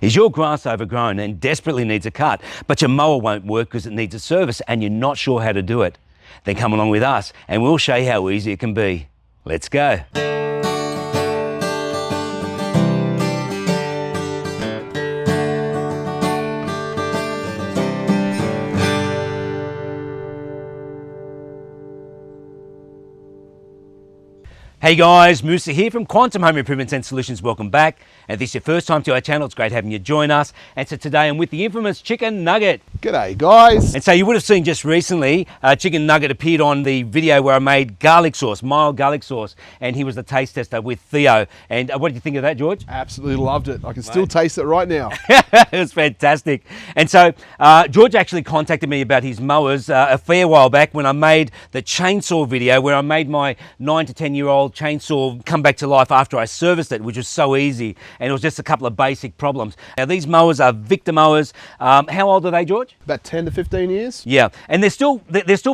Is your grass overgrown and desperately needs a cut, but your mower won't work because it needs a service and you're not sure how to do it? Then come along with us and we'll show you how easy it can be. Let's go. Hey guys, Musa here from Quantum Home Improvements and Solutions. Welcome back. And if this is your first time to our channel, it's great having you join us. And so today I'm with the infamous Chicken Nugget. G'day guys. And so you would have seen just recently, Chicken Nugget appeared on the video where I made garlic sauce, mild garlic sauce. And he was the taste tester with Theo. And what did you think of that, George? Absolutely loved it. I can still taste it right now. It was fantastic. And so George actually contacted me about his mowers a fair while back when I made the chainsaw video where I made my 9 to 10 year old chainsaw come back to life after I serviced it, which was so easy, and it was just a couple of basic problems. Now these mowers are Victa Mowers. How old are they, George? About 10 to 15 years. Yeah, and they're still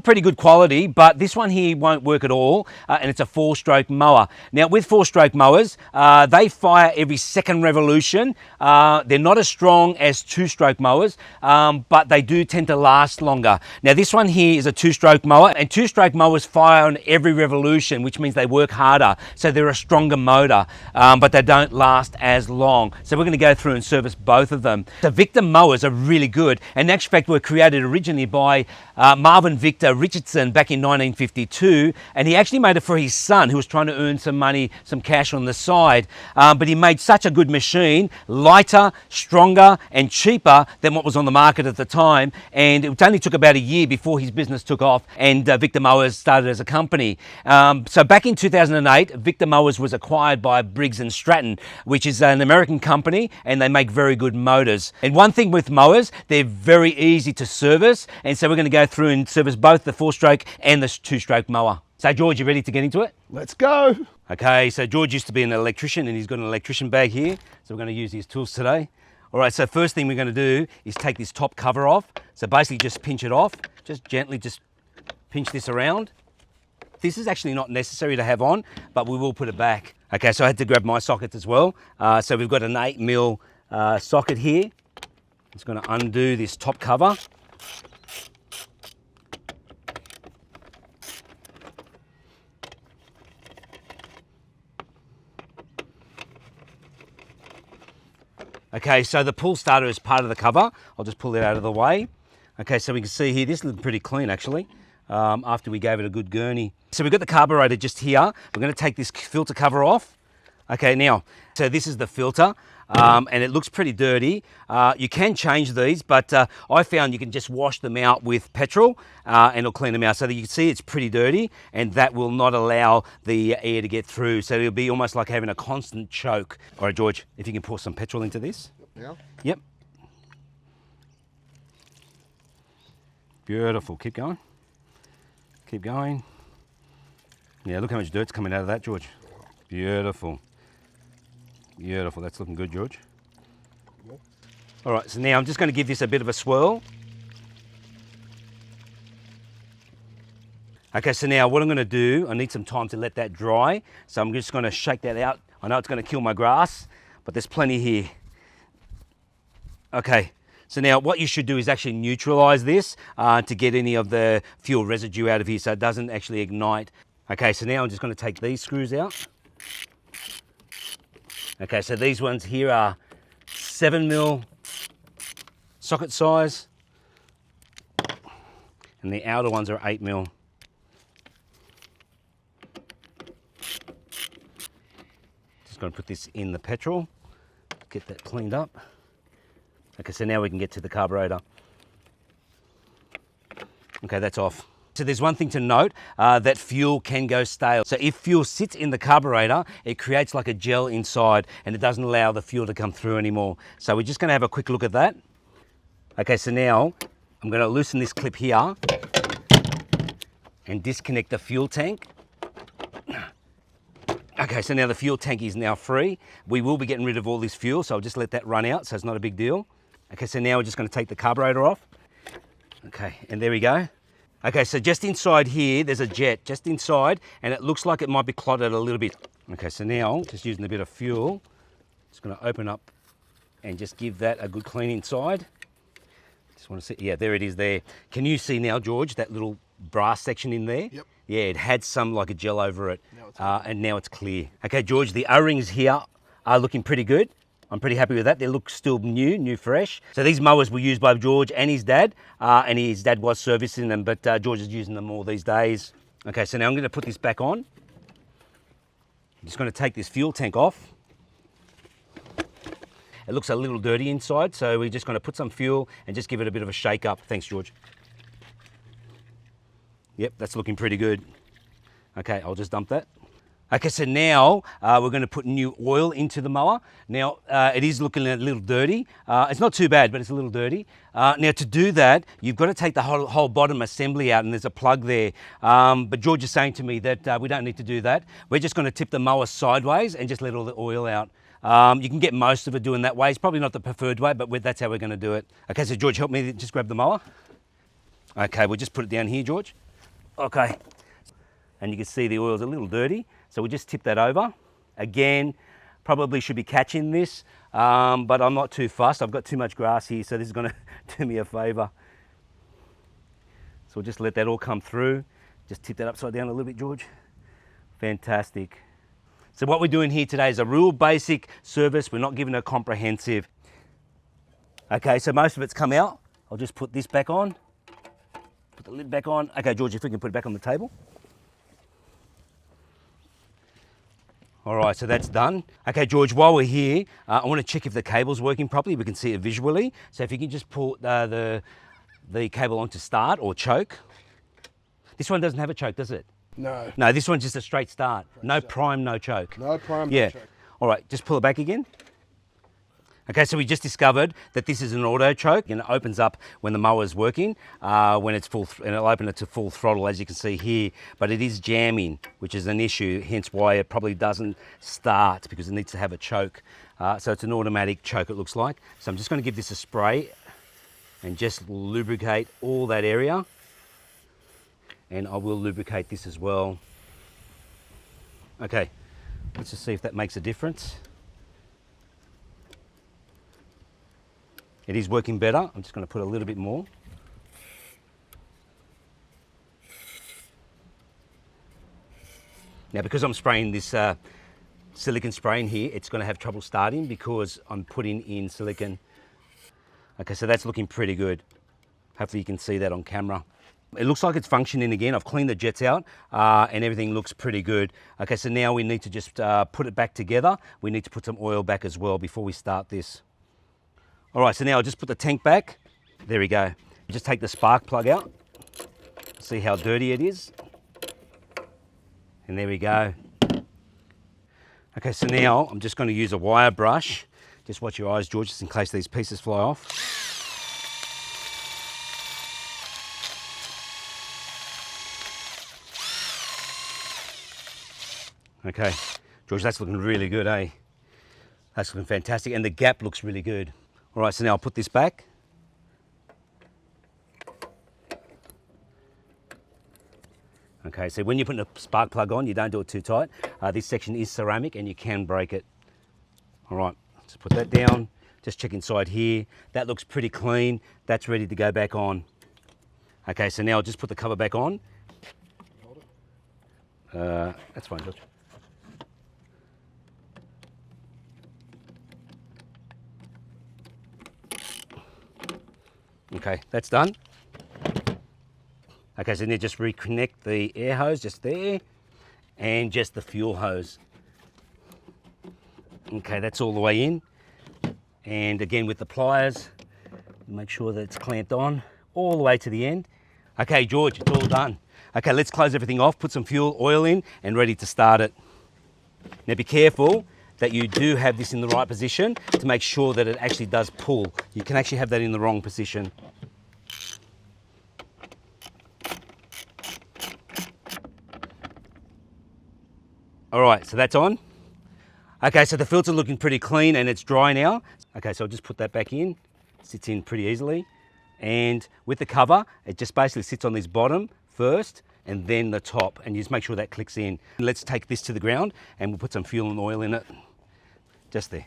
pretty good quality, but this one here won't work at all, and it's a 4-stroke mower. Now with 4-stroke mowers, they fire every second revolution. They're not as strong as 2-stroke mowers, but they do tend to last longer. Now this one here is a 2-stroke mower, and 2-stroke mowers fire on every revolution, which means they work harder. So they're a stronger motor, but they don't last as long. So we're going to go through and service both of them. The Victa mowers are really good, and in actual fact were created originally by Marvin Victor Richardson back in 1952, and he actually made it for his son who was trying to earn some money, some cash on the side. But he made such a good machine, lighter, stronger, and cheaper than what was on the market at the time. And it only took about a year before his business took off, and Victa Mowers started as a company. So back in 2008, Victa Mowers was acquired by Briggs & Stratton, which is an American company, and they make very good motors. And one thing with mowers, they're very easy to service, and so we're going to go through and service both the 4-stroke and the 2-stroke mower. So George, you ready to get into it? Let's go. Okay, so George used to be an electrician, and he's got an electrician bag here, so we're going to use his tools today. All right, so first thing we're going to do is take this top cover off. So basically just pinch it off, just gently just pinch this around. This is actually not necessary to have on, but we will put it back. Okay, so I had to grab my sockets as well. So we've got an 8mm socket here. It's going to undo this top cover. Okay, so the pull starter is part of the cover. I'll just pull it out of the way. Okay, so we can see here, this looks pretty clean actually. After we gave it a good gurney. So we've got the carburetor just here. We're going to take this filter cover off. Okay, now, so this is the filter, and it looks pretty dirty. You can change these, but I found you can just wash them out with petrol, and it'll clean them out. So that you can see it's pretty dirty, and that will not allow the air to get through. So it'll be almost like having a constant choke. All right, George, if you can pour some petrol into this. Yeah. Yep. Beautiful, keep going. Keep going. Yeah, look how much dirt's coming out of that, George. Beautiful. Beautiful, that's looking good, George. Yep. All right, so now I'm just going to give this a bit of a swirl. Okay, so now what I'm going to do, I need some time to let that dry. So I'm just going to shake that out. I know it's going to kill my grass, but there's plenty here. Okay. So now what you should do is actually neutralize this to get any of the fuel residue out of here so it doesn't actually ignite. Okay, so now I'm just going to take these screws out. Okay, so these ones here are 7mm socket size, and the outer ones are 8mm. Just going to put this in the petrol, get that cleaned up. Okay, so now we can get to the carburetor. Okay, that's off. So there's one thing to note, that fuel can go stale. So if fuel sits in the carburetor, it creates like a gel inside and it doesn't allow the fuel to come through anymore. So we're just gonna have a quick look at that. Okay, so now I'm gonna loosen this clip here and disconnect the fuel tank. Okay, so now the fuel tank is now free. We will be getting rid of all this fuel, so I'll just let that run out, so it's not a big deal. Okay, so now we're just going to take the carburetor off. Okay, and there we go. Okay, so just inside here, there's a jet just inside, and it looks like it might be clotted a little bit. Okay, so now, just using a bit of fuel, just going to open up and just give that a good clean inside. Just want to see, yeah, there it is there. Can you see now, George, that little brass section in there? Yep. Yeah, it had some like a gel over it, Now it's and now it's clear. Okay, George, the O-rings here are looking pretty good. I'm pretty happy with that. They look still new fresh. So these mowers were used by George and his dad was servicing them, but George is using them all these days. Okay, so now I'm going to put this back on. I'm just going to take this fuel tank off. It looks a little dirty inside, so we're just going to put some fuel and just give it a bit of a shake up. Thanks, George. Yep, that's looking pretty good. Okay, I'll just dump that. Okay, so now we're going to put new oil into the mower. Now, it is looking a little dirty. It's not too bad, but it's a little dirty. Now, to do that, you've got to take the whole bottom assembly out, and there's a plug there. But George is saying to me that we don't need to do that. We're just going to tip the mower sideways and just let all the oil out. You can get most of it doing that way. It's probably not the preferred way, but that's how we're going to do it. Okay, so George, help me just grab the mower. Okay, we'll just put it down here, George. Okay, and you can see the oil's a little dirty, so we'll just tip that over. Again, probably should be catching this, but I'm not too fussed. I've got too much grass here, so this is going to do me a favour. So we'll just let that all come through. Just tip that upside down a little bit, George. Fantastic. So what we're doing here today is a real basic service. We're not giving a comprehensive. Okay, so most of it's come out. I'll just put this back on. Put the lid back on. Okay, George, if we can put it back on the table. All right, so that's done. Okay, George, while we're here, I want to check if the cable's working properly. We can see it visually. So if you can just pull the cable on to start or choke. This one doesn't have a choke, does it? No. No, this one's just a straight start. No prime, no choke. No prime, yeah. no choke. All right, just pull it back again. Okay, so we just discovered that this is an auto choke, and it opens up when the mower is working, when it's full, and it'll open it to full throttle, as you can see here. But it is jamming, which is an issue, hence why it probably doesn't start, because it needs to have a choke. So it's an automatic choke, it looks like. So I'm just going to give this a spray and just lubricate all that area. And I will lubricate this as well. Okay, let's just see if that makes a difference. It is working better. I'm just going to put a little bit more. Now, because I'm spraying this silicone spray in here, it's going to have trouble starting because I'm putting in silicone. Okay, so that's looking pretty good. Hopefully you can see that on camera. It looks like it's functioning again. I've cleaned the jets out and everything looks pretty good. Okay, so now we need to just put it back together. We need to put some oil back as well before we start this. All right, so now I'll just put the tank back. There we go. Just take the spark plug out. See how dirty it is. And there we go. Okay, so now I'm just going to use a wire brush. Just watch your eyes, George, just in case these pieces fly off. Okay, George, that's looking really good, eh? That's looking fantastic, and the gap looks really good. All right, so now I'll put this back. Okay, so when you're putting a spark plug on, you don't do it too tight. This section is ceramic and you can break it. All right, just put that down. Just check inside here. That looks pretty clean. That's ready to go back on. Okay, so now I'll just put the cover back on. That's fine, George. Okay, that's done. Okay, so now just reconnect the air hose just there and just the fuel hose. Okay, that's all the way in. And again with the pliers, make sure that it's clamped on all the way to the end. Okay, George, it's all done. Okay, let's close everything off, put some fuel, oil in, and ready to start it. Now be careful that you do have this in the right position to make sure that it actually does pull. You can actually have that in the wrong position. All right, so that's on. Okay, so the filter's looking pretty clean and it's dry now. Okay, so I'll just put that back in. It sits in pretty easily. And with the cover, it just basically sits on this bottom first and then the top, and you just make sure that clicks in. Let's take this to the ground and we'll put some fuel and oil in it. Just there.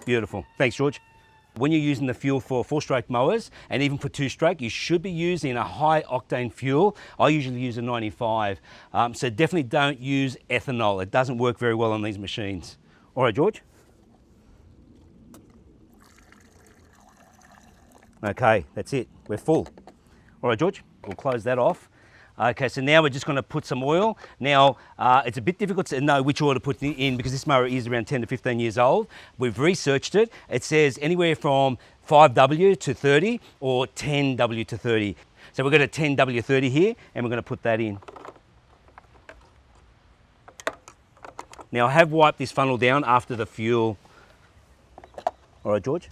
Beautiful. Thanks, George. When you're using the fuel for 4-stroke mowers and even for 2-stroke, you should be using a high octane fuel. I usually use a 95. So definitely don't use ethanol. It doesn't work very well on these machines. All right, George. Okay, that's it. We're full. All right, George, we'll close that off. Okay, so now we're just going to put some oil. Now, it's a bit difficult to know which oil to put in because this mower is around 10 to 15 years old. We've researched it. It says anywhere from 5W to 30 or 10W to 30. So we've got a 10W30 here, and we're going to put that in. Now, I have wiped this funnel down after the fuel. All right, George.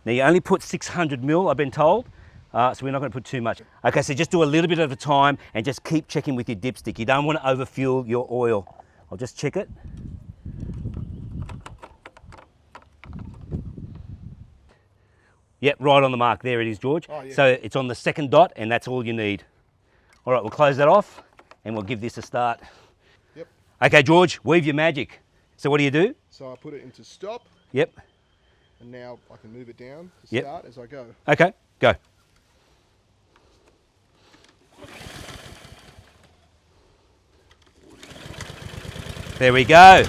Now, you only put 600 mil, I've been told. So we're not going to put too much. Okay, so just do a little bit at a time and just keep checking with your dipstick. You don't want to overfuel your oil. I'll just check it. Yep, right on the mark. There it is, George. Oh, yeah. So it's on the second dot and that's all you need. All right, we'll close that off and we'll give this a start. Yep. Okay, George, weave your magic. So what do you do? So I put it into stop. Yep. And now I can move it down to Yep. start as I go. Okay, go. There we go.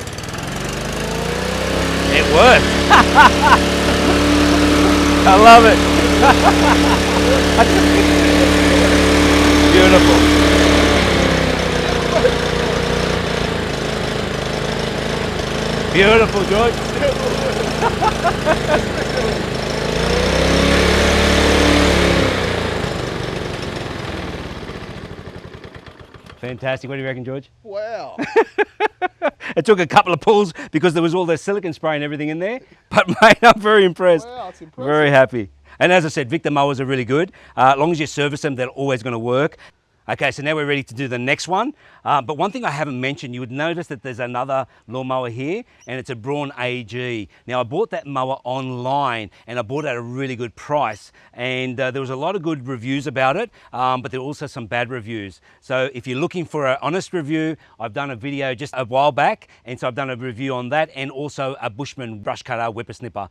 It worked. I love it. Beautiful. Beautiful, George. Fantastic. What do you reckon, George? Wow. It took a couple of pulls because there was all the silicone spray and everything in there. But mate, I'm very impressed. Wow, it's impressive. Very happy. And as I said, Victa Mowers are really good. As long as you service them, they're always going to work. Okay, so now we're ready to do the next one. But one thing I haven't mentioned, you would notice that there's another lawnmower here, and it's a Braun AG. Now, I bought that mower online, and I bought it at a really good price. And there was a lot of good reviews about it, but there were also some bad reviews. So if you're looking for an honest review, I've done a video just a while back, and so I've done a review on that, and also a Bushman brush cutter whippersnipper.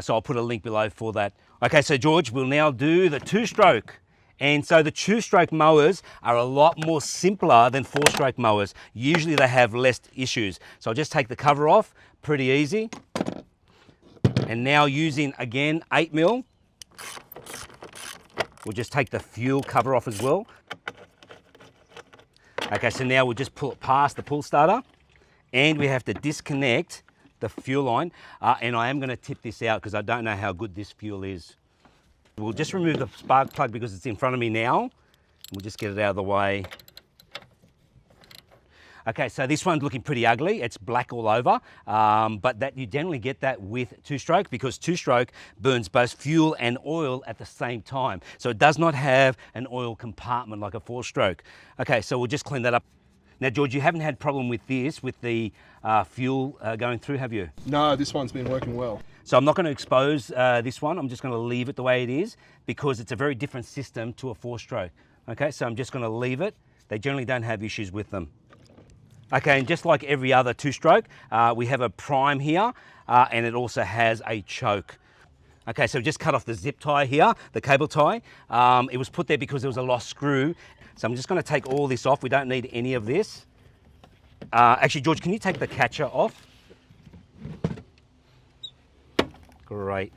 So I'll put a link below for that. Okay, so George, we'll now do the 2-stroke. And so the 2-stroke mowers are a lot more simpler than 4-stroke mowers. Usually they have less issues. So I'll just take the cover off, pretty easy. And now using, again, 8mm, we'll just take the fuel cover off as well. Okay, so now we'll just pull it past the pull starter and we have to disconnect the fuel line. And I am gonna tip this out because I don't know how good this fuel is. We'll just remove the spark plug because it's in front of me now. We'll just get it out of the way. Okay, so this one's looking pretty ugly. It's black all over, but that you generally get that with 2-stroke because 2-stroke burns both fuel and oil at the same time. So it does not have an oil compartment like a 4-stroke. Okay, so we'll just clean that up. Now, George, you haven't had problem with this, with the fuel going through, have you? No, this one's been working well. So I'm not going to expose this one. I'm just going to leave it the way it is because it's a very different system to a 4-stroke. Okay, so I'm just going to leave it. They generally don't have issues with them. Okay, and just like every other 2-stroke, we have a prime here and it also has a choke. Okay, so just cut off the zip tie here, the cable tie. It was put there because there was a lost screw. So I'm just going to take all this off. We don't need any of this. Actually, George, can you take the catcher off? Great.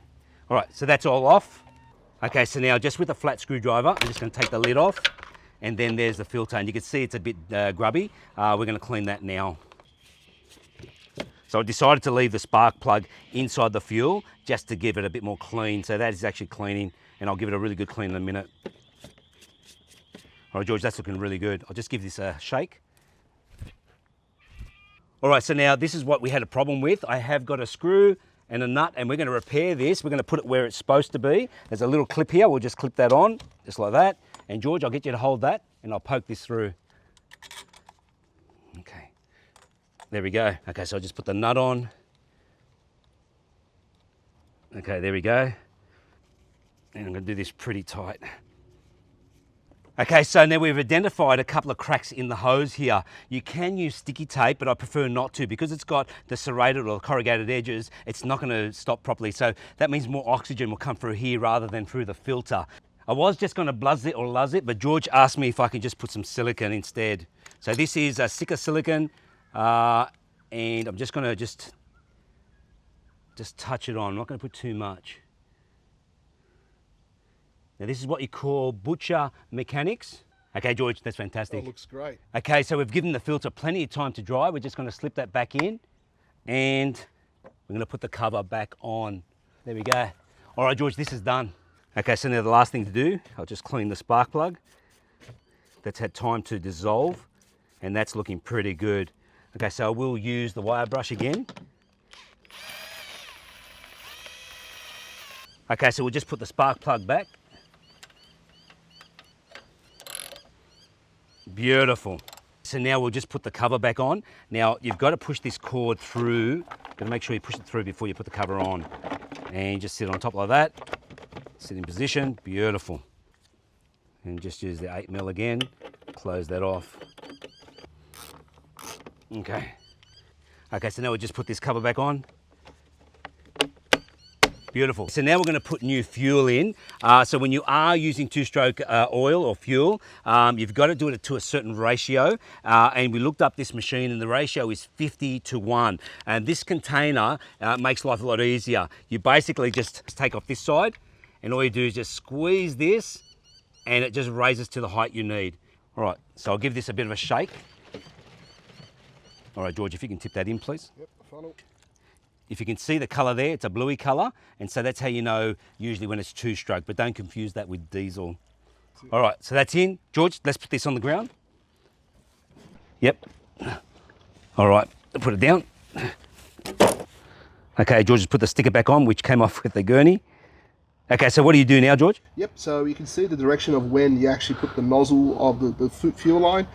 All right, so that's all off. Okay, so now just with a flat screwdriver, I'm just going to take the lid off, and then there's the filter, and you can see it's a bit grubby. We're going to clean that now. So I decided to leave the spark plug inside the fuel just to give it a bit more clean. So that is actually cleaning, and I'll give it a really good clean in a minute. All right, George, that's looking really good. I'll just give this a shake. All right, so now this is what we had a problem with. I have got a screw and a nut, and we're going to repair this. We're going to put it where it's supposed to be. There's a little clip here. We'll just clip that on, just like that. And George, I'll get you to hold that, and I'll poke this through. Okay, there we go. Okay, so I'll just put the nut on. Okay, there we go. And I'm going to do this pretty tight. Okay, so now we've identified a couple of cracks in the hose here. You can use sticky tape, but I prefer not to because it's got the serrated or corrugated edges. It's not going to stop properly. So that means more oxygen will come through here rather than through the filter. I was just going to bluzz it or luzz it, but George asked me if I can just put some silicone instead. So this is a thicker silicone, and I'm just going to just touch it on. I'm not going to put too much. Now this is what you call butcher mechanics. Okay, George, that's fantastic. That looks great. Okay, so we've given the filter plenty of time to dry. We're just going to slip that back in and we're going to put the cover back on. There we go. All right, George, this is done. Okay, so now the last thing to do, I'll just clean the spark plug. That's had time to dissolve and that's looking pretty good. Okay, so I will use the wire brush again. Okay, so we'll just put the spark plug back. Beautiful. So now we'll just put the cover back on. Now you've got to push this cord through. Got to make sure you push it through before you put the cover on. And just sit on top like that. Sit in position. Beautiful. And just use the 8mm again. Close that off. Okay. Okay, so now we'll just put this cover back on. Beautiful. So now we're going to put new fuel in. So when you are using 2-stroke oil or fuel, you've got to do it to a certain ratio. And we looked up this machine and the ratio is 50:1. And this container makes life a lot easier. You basically just take off this side and all you do is just squeeze this and it just raises to the height you need. All right, so I'll give this a bit of a shake. All right, George, if you can tip that in, please. Yep, funnel. If you can see the colour there, it's a bluey colour, and so that's how you know usually when it's 2-stroke, but don't confuse that with diesel. All right, so that's in. George, let's put this on the ground. Yep. All right, put it down. Okay, George, just put the sticker back on, which came off with the gurney. Okay, so what do you do now, George? Yep, so you can see the direction of when you actually put the nozzle of the fuel line.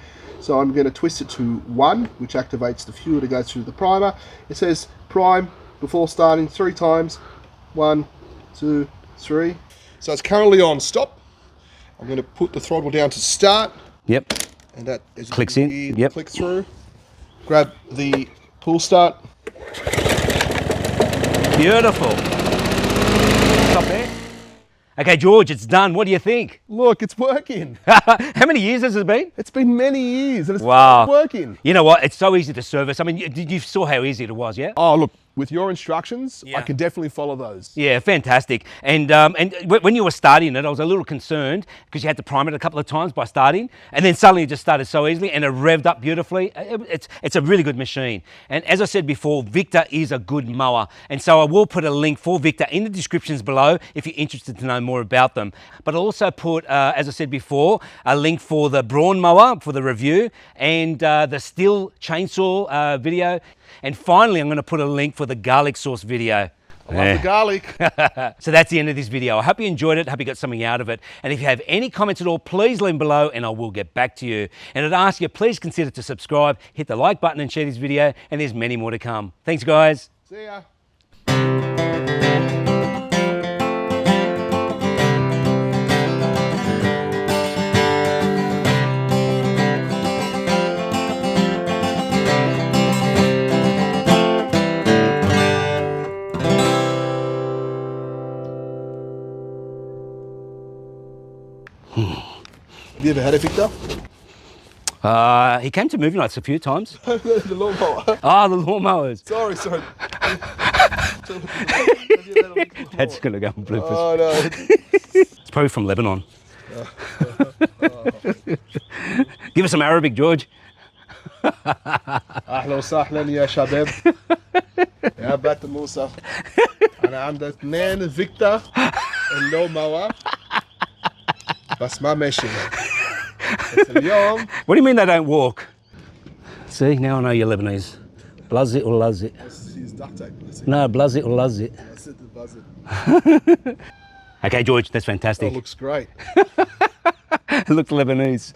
So I'm going to twist it to 1, which activates the fuel to go through the primer. It says prime before starting 3 times. 1, 2, 3. So it's currently on stop. I'm going to put the throttle down to start. Yep. And that is Clicks in. Yep. Click through. Grab the pull start. Beautiful. Stop there. Okay, George, it's done. What do you think? Look, it's working. How many years has it been? It's been many years and it's Wow. working. You know what? It's so easy to service. I mean, you saw how easy it was, yeah? Oh, look, with your instructions, Yeah. I can definitely follow those. Yeah, fantastic. And when you were starting it, I was a little concerned because you had to prime it a couple of times by starting, and then suddenly it just started so easily and it revved up beautifully. It's a really good machine. And as I said before, Victa is a good mower. And so I will put a link for Victa in the descriptions below if you're interested to know more about them. But I'll also put, as I said before, a link for the Brawn mower for the review and the Still chainsaw video. And finally, I'm going to put a link for the garlic sauce video. I love the garlic. So that's the end of this video. I hope you enjoyed it. Hope you got something out of it. And if you have any comments at all, please leave them below and I will get back to you. And I'd ask you, please consider to subscribe, hit the like button and share this video. And there's many more to come. Thanks, guys. See ya. Have you ever had a Victa? He came to movie nights a few times. The lawnmower. Ah, the lawnmowers. Sorry. That's going to go on bloopers. Oh, no. It's probably from Lebanon. Give us some Arabic, George. أهلا وسهلا يا شباب يا بات موسى أنا عندي 2 فيكتا اللوماوا بس ما ماشي بس اليوم. What do you mean they don't walk? See, now I know you're Lebanese. Bluz it or luz it? Use duct tape. No, bluz it or luz it. That's it, the buzzer. Okay, George, that's fantastic. That looks great. It looks Lebanese.